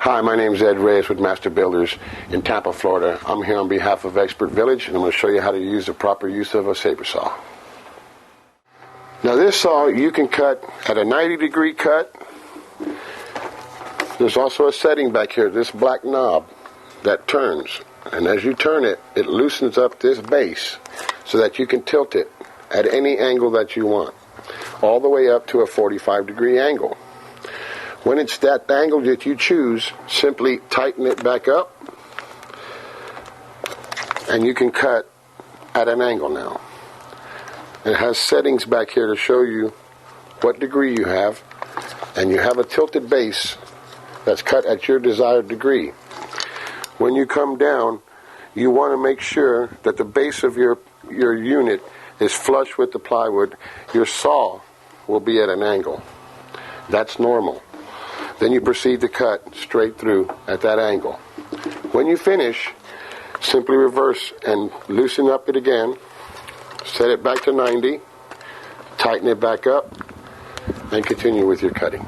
Hi, my name is Ed Reyes with Master Builders in Tampa, Florida. I'm here on behalf of Expert Village, and I'm going to show you how to use the proper use of a saber saw. Now this saw you can cut at a 90-degree cut. There's also a setting back here, this black knob that turns. And as you turn it, it loosens up this base so that you can tilt it at any angle that you want, all the way up to a 45-degree angle. When it's that angle that you choose, simply tighten it back up, and you can cut at an angle now. It has settings back here to show you what degree you have, and you have a tilted base that's cut at your desired degree. When you come down, you want to make sure that the base of your unit is flush with the plywood. Your saw will be at an angle. That's normal. Then you proceed to cut straight through at that angle. When you finish, simply reverse and loosen up it again. Set it back to 90, tighten it back up, and continue with your cutting.